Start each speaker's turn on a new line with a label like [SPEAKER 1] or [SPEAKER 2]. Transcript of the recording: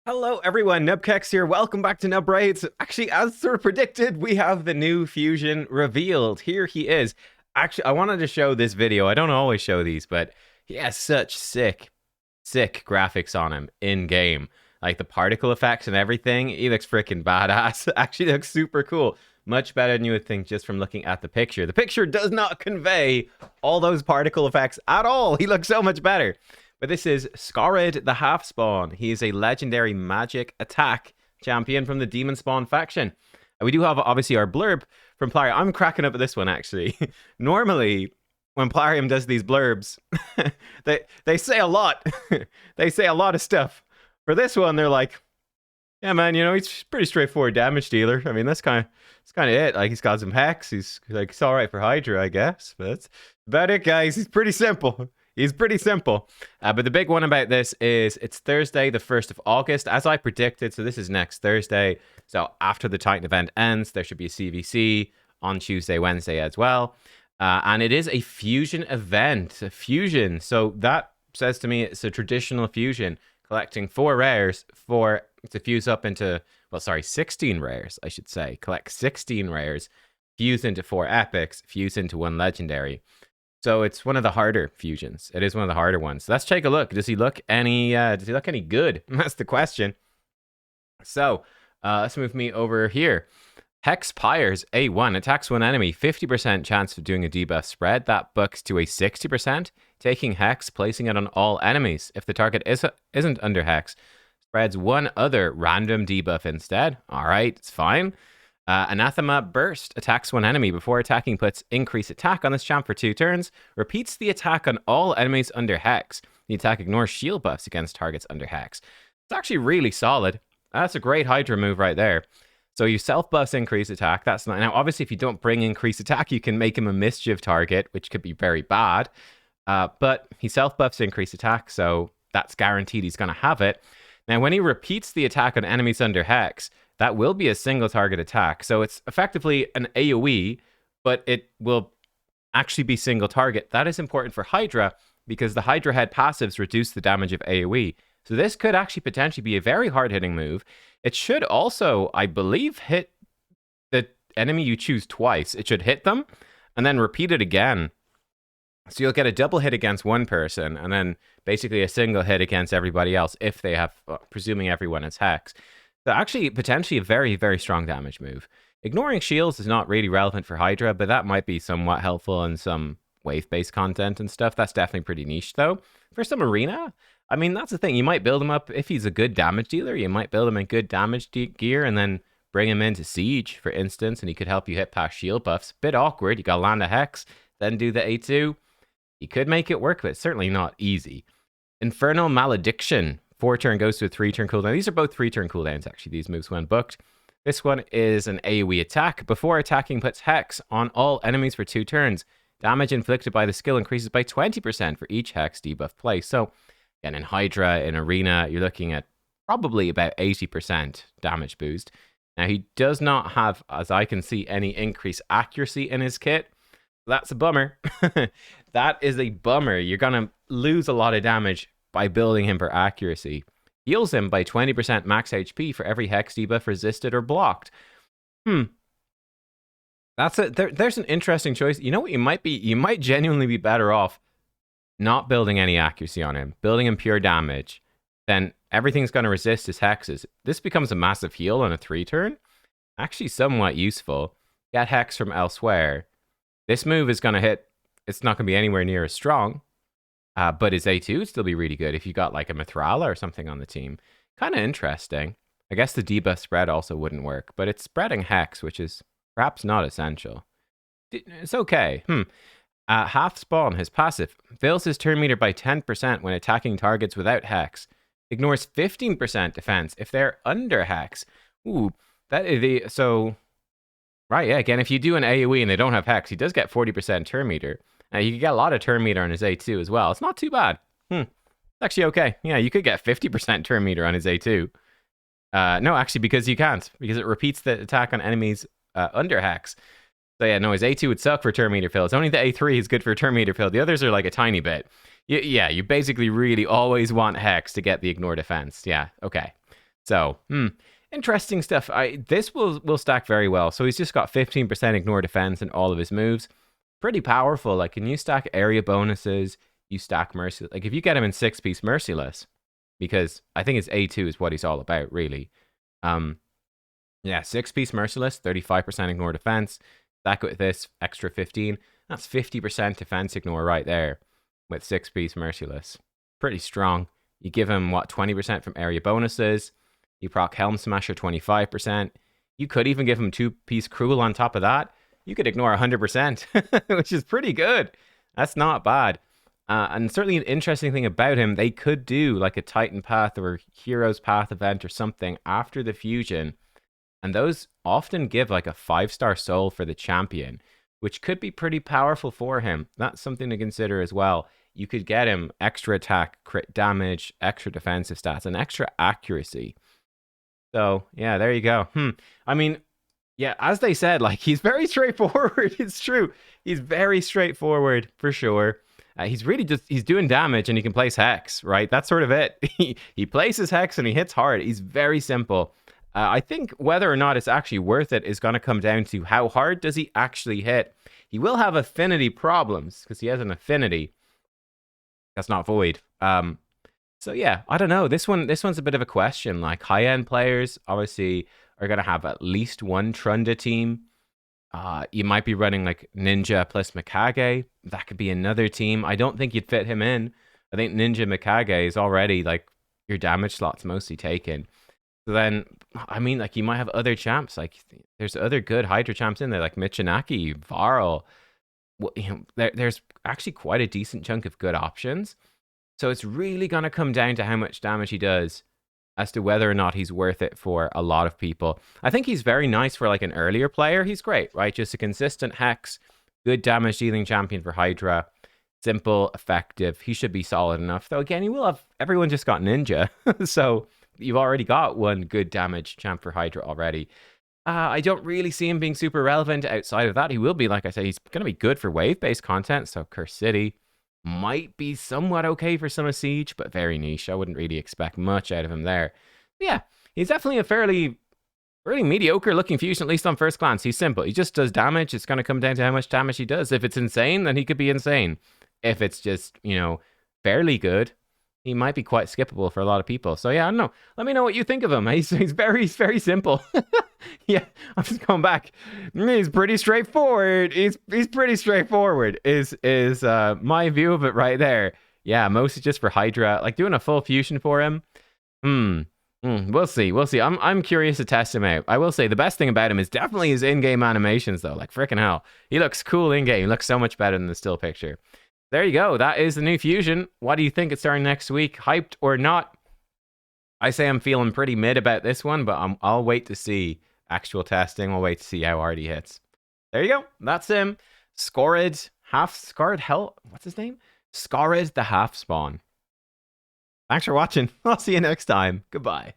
[SPEAKER 1] Hello everyone, nubkeks here. Welcome back to Nub Raids. Actually, as sort of predicted, we have the new fusion revealed. Here he is. Actually, I wanted to show this video. I don't always show these, but he has such sick graphics on him in game. Like the particle effects and everything. He looks freaking badass. Actually looks super cool. Much better than you would think just from looking at the picture. The picture does not convey all those particle effects at all. He looks so much better. But this is Skorid the Halfspawn. He is a legendary magic attack champion from the Demon Spawn faction. And we do have, obviously, our blurb from Plarium. I'm cracking up at this one, actually. Normally, when Plarium does these blurbs, they say a lot. They say a lot of stuff. For this one, they're like, yeah, man, he's pretty straightforward damage dealer. I mean, that's kind of it. Like, he's got some hex. He's all right for Hydra, I guess. But that's about it, guys. He's pretty simple. He's pretty simple. But the big one about this is it's Thursday, the 1st of August, as I predicted. So this is next Thursday. So after the Titan event ends, there should be a CVC on Tuesday, Wednesday as well. And it is a fusion event, a fusion. So that says to me it's a traditional fusion, collecting 4 rares to fuse up into, 16 rares, I should say. Collect 16 rares, fuse into 4 epics, fuse into 1 legendary. So it's one of the harder fusions. It is one of the harder ones. So let's take a look. Does he look any good? That's the question. So let's move me over here. Hex Pyres A1 attacks one enemy. 50% chance of doing a debuff spread. That bucks to a 60%. Taking Hex, placing it on all enemies. If the target isn't under Hex, spreads one other random debuff instead. All right, it's fine. Anathema Burst attacks one enemy. Before attacking, puts increase attack on this champ for 2 turns. Repeats the attack on all enemies under Hex. The attack ignores shield buffs against targets under Hex. It's actually really solid. That's a great Hydra move right there. So you self-buffs increase attack. That's not... Now, obviously, if you don't bring increase attack, you can make him a mischief target, which could be very bad. But he self-buffs increase attack, so that's guaranteed he's going to have it. Now, when he repeats the attack on enemies under Hex, that will be a single target attack. So it's effectively an AoE, but it will actually be single target. That is important for Hydra because the Hydra head passives reduce the damage of AoE. So this could actually potentially be a very hard-hitting move. It should also, I believe, hit the enemy you choose twice. It should hit them and then repeat it again. So you'll get a double hit against one person and then basically a single hit against everybody else if they have, presuming everyone is Hex. So actually, potentially a very, very strong damage move. Ignoring shields is not really relevant for Hydra, but that might be somewhat helpful in some wave-based content and stuff. That's definitely pretty niche, though. For some arena, I mean, that's the thing. You might build him up, if he's a good damage dealer, you might build him in good damage gear and then bring him into Siege, for instance, and he could help you hit past shield buffs. Bit awkward. You got to land a Hex, then do the A2. You could make it work, but it's certainly not easy. Infernal Malediction. 4-turn goes to a 3-turn cooldown. These are both 3-turn cooldowns, actually, these moves when booked. This one is an AoE attack. Before attacking, puts Hex on all enemies for 2 turns. Damage inflicted by the skill increases by 20% for each Hex debuff place. So, again, in Hydra, in Arena, you're looking at probably about 80% damage boost. Now, he does not have, as I can see, any increased accuracy in his kit. That's a bummer. That is a bummer. You're going to lose a lot of damage by building him for accuracy. Heals him by 20% max HP for every Hex debuff resisted or blocked. That's it. There's an interesting choice. You know what? You might genuinely be better off not building any accuracy on him, building him pure damage. Then everything's going to resist his hexes. This becomes a massive heal on a 3-turn. Actually, somewhat useful. Get Hex from elsewhere. This move is going to hit. It's not going to be anywhere near as strong. But his A2 would still be really good if you got like a Mithrala or something on the team. Kind of interesting. I guess the debuff spread also wouldn't work, but it's spreading Hex, which is perhaps not essential. It's okay. Halfspawn, his passive, fills his turn meter by 10% when attacking targets without Hex. Ignores 15% defense if they're under Hex. Ooh, that is the... So, right, yeah, again, if you do an AoE and they don't have Hex, he does get 40% turn meter. Now, you can get a lot of turn meter on his A2 as well. It's not too bad. It's actually okay. Yeah, you could get 50% turn meter on his A2. No, actually, because you can't. Because it repeats the attack on enemies under Hex. So yeah, no, his A2 would suck for turn meter fill. It's only the A3 is good for turn meter fill. The others are like a tiny bit. You basically really always want Hex to get the ignore defense. Yeah, okay. So, interesting stuff. This will stack very well. So he's just got 15% ignore defense in all of his moves. Pretty powerful. Like, can you stack area bonuses? You stack mercy. Like, if you get him in 6-piece merciless, because I think his A2 is what he's all about, really. Yeah, 6-piece merciless, 35% ignore defense. Stack it with this extra 15. That's 50% defense ignore right there with 6-piece merciless. Pretty strong. You give him, what, 20% from area bonuses. You proc Helm Smasher 25%. You could even give him 2-piece Cruel on top of that. You could ignore 100%, which is pretty good. That's not bad. And certainly an interesting thing about him, they could do like a Titan Path or Hero's Path event or something after the fusion. And those often give like a 5-star soul for the champion, which could be pretty powerful for him. That's something to consider as well. You could get him extra attack, crit damage, extra defensive stats, and extra accuracy. So, yeah, there you go. I mean, yeah, as they said, like, he's very straightforward. It's true. He's very straightforward, for sure. He's really just, he's doing damage and he can place Hex, right? That's sort of it. He places Hex and he hits hard. He's very simple. I think whether or not it's actually worth it is going to come down to how hard does he actually hit. He will have affinity problems because he has an affinity. That's not void. So yeah, I don't know. This one's a bit of a question. Like, high-end players obviously are going to have at least one Trunda team. You might be running like Ninja plus Mikage. That could be another team. I don't think you'd fit him in. I think Ninja Mikage is already like your damage slot's mostly taken. So then, I mean, like, you might have other champs. Like, there's other good Hydra champs in there, like Michinaki, Varl. Well, you know, there's actually quite a decent chunk of good options. So it's really going to come down to how much damage he does as to whether or not he's worth it for a lot of people. I think he's very nice for like an earlier player. He's great, right? Just a consistent Hex, good damage dealing champion for Hydra. Simple, effective. He should be solid enough. Though again, everyone just got Ninja. So you've already got one good damage champ for Hydra already. I don't really see him being super relevant outside of that. He will be, like I say, he's going to be good for wave-based content. So Curse City might be somewhat okay for some of Siege, but very niche. I wouldn't really expect much out of him there. But yeah, he's definitely a fairly mediocre-looking fusion, at least on first glance. He's simple. He just does damage. It's going to come down to how much damage he does. If it's insane, then he could be insane. If it's just, you know, fairly good, he might be quite skippable for a lot of people. So yeah, I don't know. Let me know what you think of him. He's very simple. Yeah, I'm just going back. He's pretty straightforward. He's pretty straightforward. Is my view of it right there. Yeah, mostly just for Hydra. Like, doing a full fusion for him. We'll see. I'm curious to test him out. I will say the best thing about him is definitely his in-game animations, though. Like, freaking hell, he looks cool in-game. He looks so much better than the still picture. There you go. That is the new fusion. What do you think it's starting next week? Hyped or not? I say I'm feeling pretty mid about this one, but I'll wait to see actual testing. We'll wait to see how hard he hits. There you go. That's him. Skorid what's his name? Skorid the Halfspawn. Thanks for watching. I'll see you next time. Goodbye.